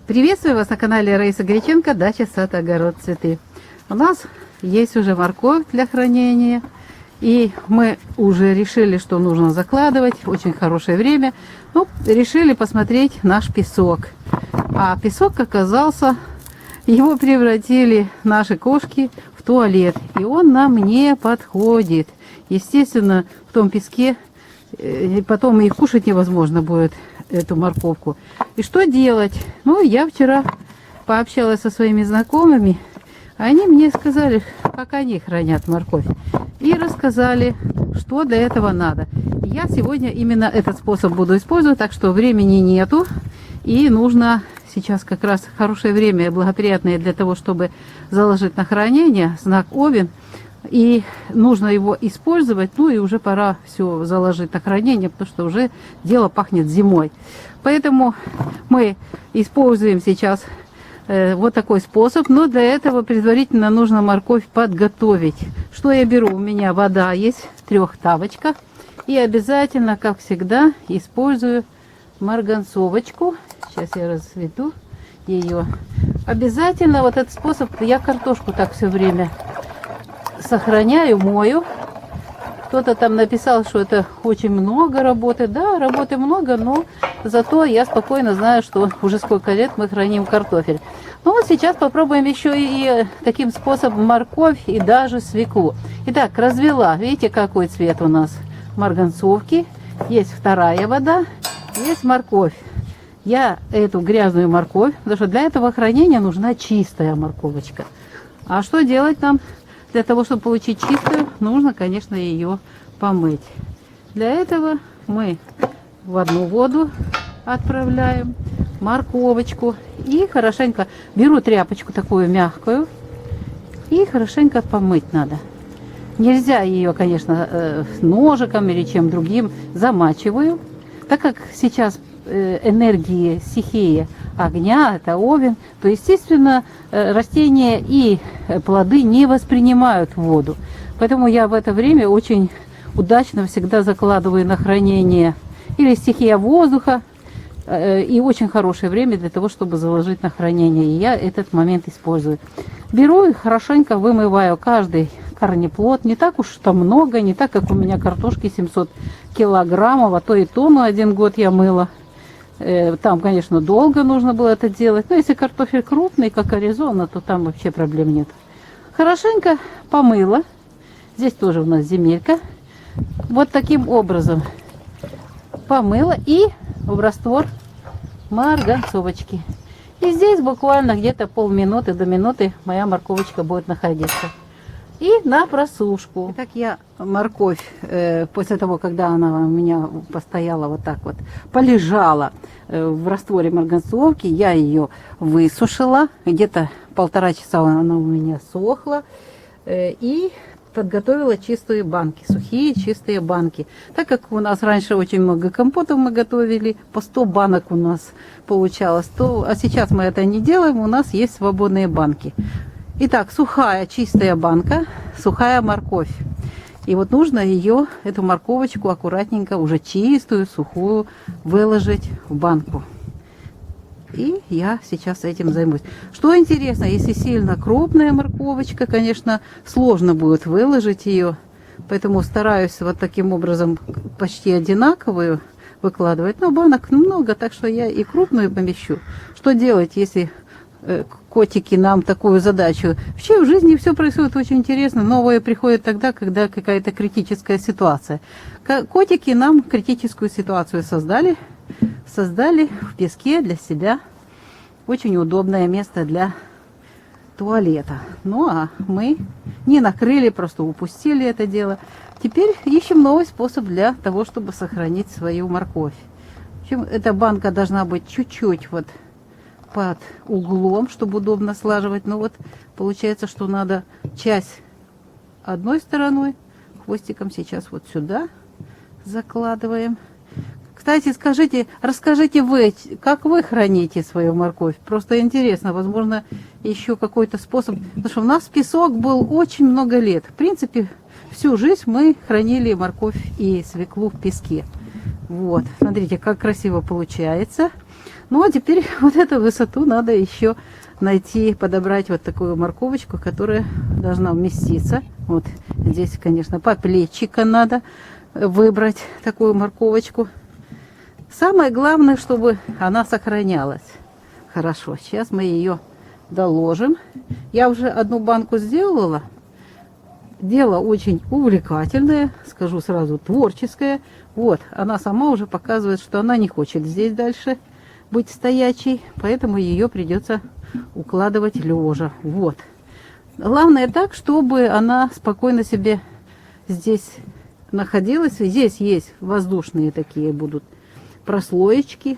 Приветствую вас на канале Раиса Греченко, дача, сад, огород, цветы. У нас есть уже морковь для хранения. И мы уже решили, что нужно закладывать. Очень хорошее время. Ну, решили посмотреть наш песок. А песок оказался, его превратили наши кошки в туалет. И он нам не подходит. Естественно, в том песке потом и кушать невозможно будет эту морковку. И что делать? Ну, я вчера пообщалась со своими знакомыми. Они мне сказали, как они хранят морковь. И рассказали, что для этого надо. Я сегодня именно этот способ буду использовать, так что времени нету. И нужно сейчас как раз хорошее время, благоприятное для того, чтобы заложить на хранение, знак Овен. И нужно его использовать, ну и уже пора все заложить на хранение, потому что уже дело пахнет зимой. Поэтому мы используем сейчас вот такой способ, но для этого предварительно нужно морковь подготовить. Что я беру? У меня вода есть в 3 тавочках. И обязательно, как всегда, использую марганцовочку. Сейчас я разведу ее. Обязательно вот этот способ, я картошку так все время сохраняю, мою. Кто-то там написал, что это очень много работы. Да, работы много, но зато я спокойно знаю, что уже сколько лет мы храним картофель. Ну вот сейчас попробуем еще и таким способом морковь и даже свеклу. Итак, развела. Видите, какой цвет у нас марганцовки. Есть вторая вода, есть морковь. Я эту грязную морковь, потому что для этого хранения нужна чистая морковочка. А что делать нам? Для того, чтобы получить чистую, нужно, конечно, ее помыть. Для этого мы в одну воду отправляем морковочку. И хорошенько беру тряпочку такую мягкую. И хорошенько помыть надо. Нельзя ее, конечно, ножиком или чем другим замачиваю. Так как сейчас энергии стихии огня, это Овен, то, естественно, растения и плоды не воспринимают воду. Поэтому я в это время очень удачно всегда закладываю на хранение или стихия воздуха, и очень хорошее время для того, чтобы заложить на хранение. И я этот момент использую. Беру и хорошенько вымываю каждый корнеплод. Не так уж там много, не так, как у меня картошки 700 килограммов, а то и тонну 1 год я мыла. Там, конечно, долго нужно было это делать. Но если картофель крупный, как Аризона, то там вообще проблем нет. Хорошенько помыла. Здесь тоже у нас земелька. Вот таким образом помыла и в раствор марганцовочки. И здесь буквально где-то полминуты до минуты моя морковочка будет находиться. И на просушку. Итак, я морковь, после того, когда она у меня постояла вот так вот, полежала в растворе марганцовки, я ее высушила. Где-то 1,5 часа она у меня сохла. И подготовила чистые банки, сухие чистые банки. Так как у нас раньше очень много компотов мы готовили, по 100 банок у нас получалось, а сейчас мы это не делаем, у нас есть свободные банки. Итак, сухая чистая банка, сухая морковь. И вот нужно ее, эту морковочку, аккуратненько, уже чистую, сухую, выложить в банку. И я сейчас этим займусь. Что интересно, если сильно крупная морковочка, конечно, сложно будет выложить ее. Поэтому стараюсь вот таким образом почти одинаковую выкладывать. Но банок много, так что я и крупную помещу. Что делать, если котики нам такую задачу? Вообще в жизни все происходит очень интересно. Новое приходит тогда, когда какая-то критическая ситуация. Котики нам критическую ситуацию создали в песке для себя. Очень удобное место для туалета. Ну а мы не накрыли, просто упустили это дело. Теперь ищем новый способ для того, чтобы сохранить свою морковь. Эта банка должна быть чуть-чуть вот под углом, чтобы удобно слаживать. Но вот получается, что надо часть одной стороной, хвостиком сейчас вот сюда закладываем. Кстати, расскажите вы, как вы храните свою морковь? Просто интересно, возможно, еще какой-то способ. Потому что у нас песок был очень много лет. В принципе, всю жизнь мы хранили морковь и свеклу в песке. Вот, смотрите, как красиво получается. Ну а теперь вот эту высоту надо еще найти, подобрать вот такую морковочку, которая должна вместиться. Вот здесь, конечно, по плечика надо выбрать такую морковочку. Самое главное, чтобы она сохранялась хорошо. Сейчас мы ее доложим. Я уже одну банку сделала. Дело очень увлекательное, скажу сразу, творческое. Вот, она сама уже показывает, что она не хочет здесь дальше быть стоячей, поэтому ее придется укладывать лежа. Вот. Главное так, чтобы она спокойно себе здесь находилась. Здесь есть воздушные такие будут прослоечки.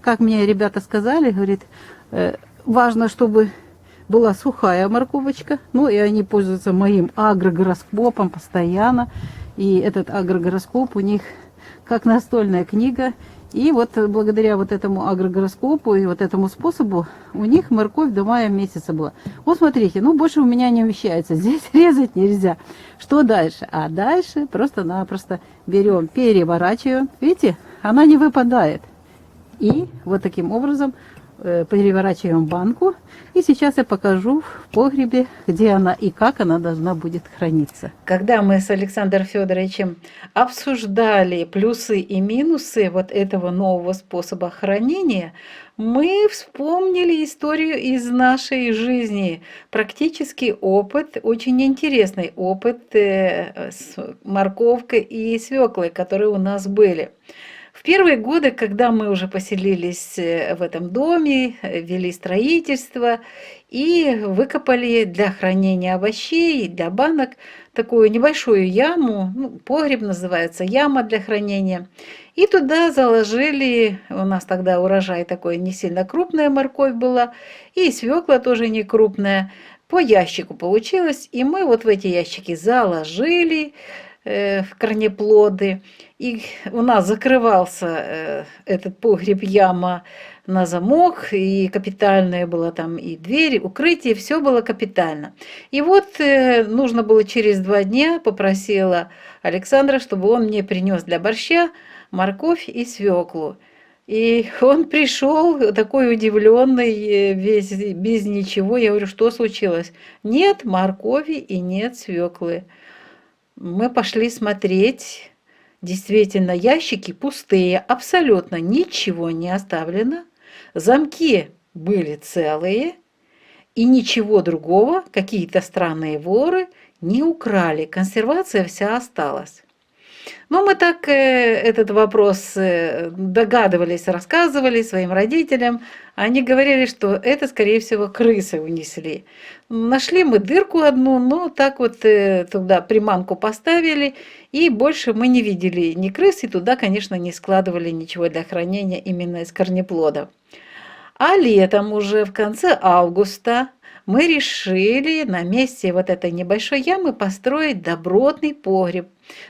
Как мне ребята сказали, говорит, важно, чтобы была сухая морковочка. Ну и они пользуются моим агрогороскопом постоянно. И этот агрогороскоп у них как настольная книга. И вот благодаря вот этому агрогороскопу и вот этому способу у них морковь до мая месяца была. Вот смотрите, ну больше у меня не умещается. Здесь резать нельзя. Что дальше? А дальше просто-напросто берем, переворачиваем. Видите, она не выпадает. И вот таким образом переворачиваем банку. И сейчас я покажу в погребе, где она и как она должна будет храниться. Когда мы с Александром Федоровичем обсуждали плюсы и минусы вот этого нового способа хранения, мы вспомнили историю из нашей жизни. Практический опыт, очень интересный опыт с морковкой и свеклой, которые у нас были. В первые годы, когда мы уже поселились в этом доме, вели строительство и выкопали для хранения овощей, для банок такую небольшую яму, ну, погреб называется, яма для хранения. И туда заложили, у нас тогда урожай такой не сильно крупная морковь была, и свекла тоже не крупная, по ящику получилось. И мы вот в эти ящики заложили в корнеплоды. И у нас закрывался этот погреб, яма на замок, и капитальная была там и дверь, укрытие, все было капитально. И вот нужно было через 2 дня, попросила Александра, чтобы он мне принес для борща морковь и свеклу. И он пришел такой удивленный, весь без ничего. Я говорю, что случилось? Нет моркови и нет свеклы. Мы пошли смотреть. Действительно, ящики пустые, абсолютно ничего не оставлено. Замки были целые, и ничего другого, какие-то странные воры не украли. Консервация вся осталась. Но мы так этот вопрос догадывались, рассказывали своим родителям. Они говорили, что это, скорее всего, крысы унесли. Нашли мы дырку одну, но так вот туда приманку поставили, и больше мы не видели ни крыс, и туда, конечно, не складывали ничего для хранения именно из корнеплодов. А летом уже в конце августа мы решили на месте вот этой небольшой ямы построить добротный погреб.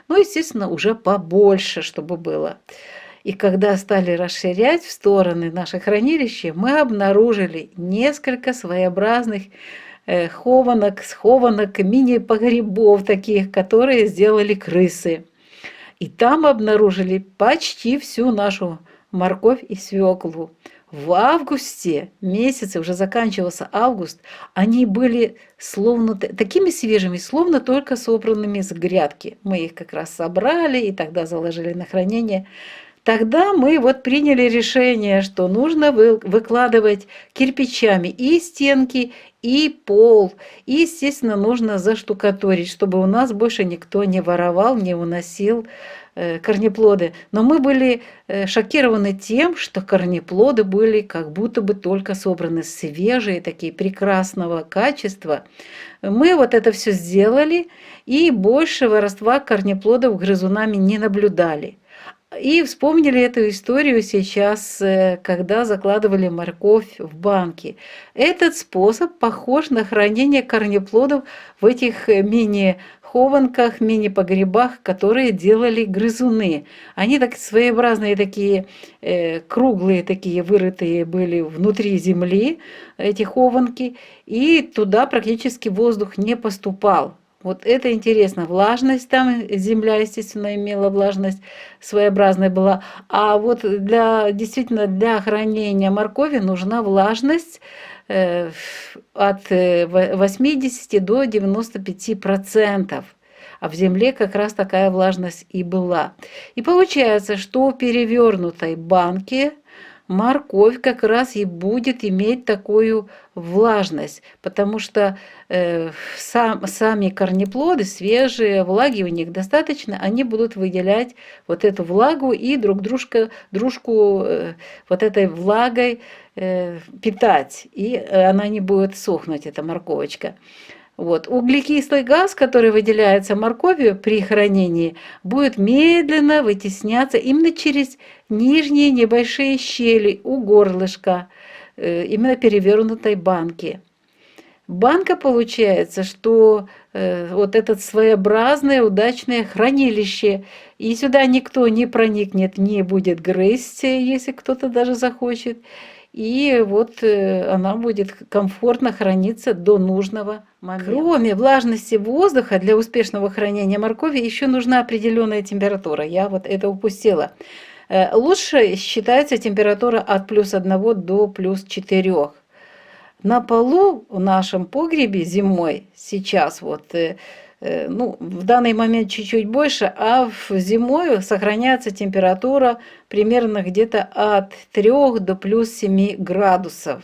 Ну, естественно, уже побольше, чтобы было. И когда стали расширять в стороны наше хранилище, мы обнаружили несколько своеобразных схованок, мини-погребов таких, которые сделали крысы. И там обнаружили почти всю нашу морковь и свеклу. В августе месяце, уже заканчивался август, они были словно такими свежими, словно только собранными с грядки. Мы их как раз собрали и тогда заложили на хранение. Тогда мы вот приняли решение, что нужно выкладывать кирпичами и стенки, и пол. И, естественно, нужно заштукатурить, чтобы у нас больше никто не воровал, не уносил корнеплоды. Но мы были шокированы тем, что корнеплоды были как будто бы только собраны свежие, такие прекрасного качества. Мы вот это все сделали, и больше воровства корнеплодов грызунами не наблюдали. И вспомнили эту историю сейчас, когда закладывали морковь в банки. Этот способ похож на хранение корнеплодов в этих мини-хованках, мини-погребах, которые делали грызуны. Они так своеобразные такие, круглые такие, вырытые были внутри земли, эти хованки, и туда практически воздух не поступал. Вот это интересно. Влажность там, земля, естественно, имела влажность, своеобразная была. А вот действительно для хранения моркови нужна влажность от 80 до 95%. А в земле как раз такая влажность и была. И получается, что в перевернутой банке морковь как раз и будет иметь такую влажность, потому что сами корнеплоды свежие, влаги у них достаточно, они будут выделять вот эту влагу и дружку вот этой влагой питать, и она не будет сохнуть, эта морковочка. Вот. Углекислый газ, который выделяется морковью при хранении, будет медленно вытесняться именно через нижние небольшие щели у горлышка, именно перевернутой банки. Банка получается, что вот это своеобразное удачное хранилище, и сюда никто не проникнет, не будет грызть, если кто-то даже захочет. И вот она будет комфортно храниться до нужного момента. Кроме влажности воздуха для успешного хранения моркови еще нужна определенная температура. Я вот это упустила. Лучше считается температура от +1 до +4. На полу в нашем погребе зимой сейчас вот, ну, в данный момент чуть-чуть больше, а зимой сохраняется температура примерно где-то от 3 до +7 градусов.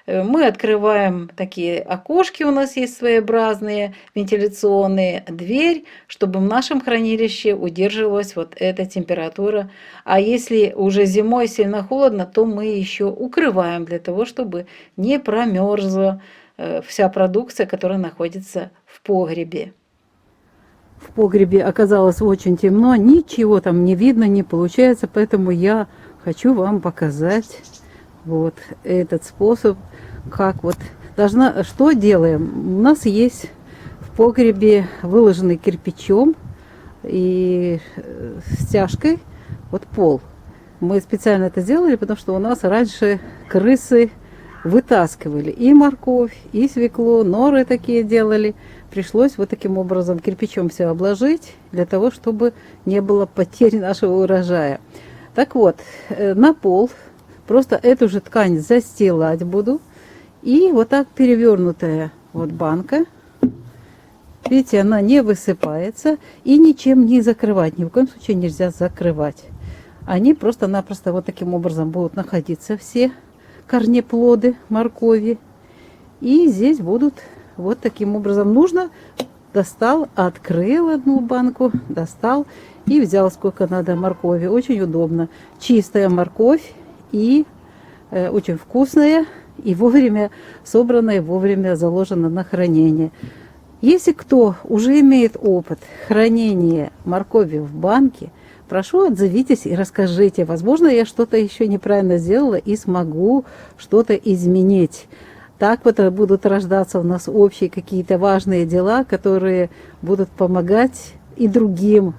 Мы открываем такие окошки, у нас есть своеобразные вентиляционные, дверь, чтобы в нашем хранилище удерживалась вот эта температура. А если уже зимой сильно холодно, то мы еще укрываем для того, чтобы не промерзла вся продукция, которая находится в погребе. В погребе оказалось очень темно, ничего там не видно, не получается, поэтому я хочу вам показать вот этот способ, как вот что делаем. У нас есть в погребе выложенный кирпичом и стяжкой вот пол. Мы специально это сделали, потому что у нас раньше крысы вытаскивали и морковь, и свеклу, норы такие делали. Пришлось вот таким образом кирпичом все обложить, для того, чтобы не было потери нашего урожая. Так вот, на пол просто эту же ткань застилать буду. И вот так перевернутая вот банка. Видите, она не высыпается и ничем не закрывать. Ни в коем случае нельзя закрывать. Они просто-напросто вот таким образом будут находиться все корнеплоды моркови. И здесь будут вот таким образом. Достал, открыл одну банку, достал и взял сколько надо моркови. Очень удобно. Чистая морковь и очень вкусная. И вовремя собранная, вовремя заложена на хранение. Если кто уже имеет опыт хранения моркови в банке, прошу, отзовитесь и расскажите. Возможно, я что-то еще неправильно сделала и смогу что-то изменить. Так вот будут рождаться у нас общие какие-то важные дела, которые будут помогать и другим.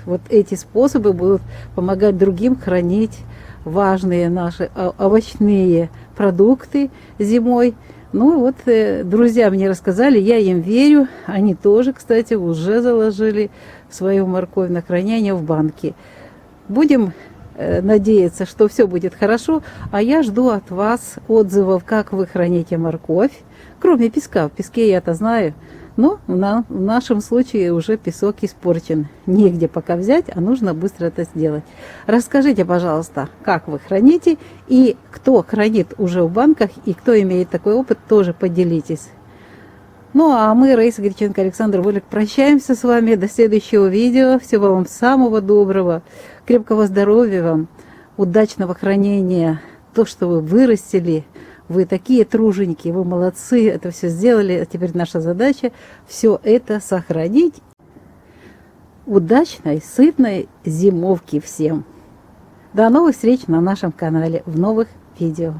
Вот эти способы будут помогать другим хранить важные наши овощные продукты зимой. Ну вот, друзья мне рассказали, я им верю. Они тоже, кстати, уже заложили свою морковь на хранение в банке. Будем надеяться, что все будет хорошо. А я жду от вас отзывов, как вы храните морковь. Кроме песка. В песке я-то знаю. Но в нашем случае уже песок испорчен. Негде пока взять, а нужно быстро это сделать. Расскажите, пожалуйста, как вы храните. И кто хранит уже в банках, и кто имеет такой опыт, тоже поделитесь. Ну, а мы, Раиса Греченко, Александр Волик, прощаемся с вами. До следующего видео. Всего вам самого доброго. Крепкого здоровья вам. Удачного хранения. То, что вы вырастили. Вы такие труженики, вы молодцы, это все сделали. А теперь наша задача все это сохранить. Удачной, сытной зимовки всем. До новых встреч на нашем канале в новых видео.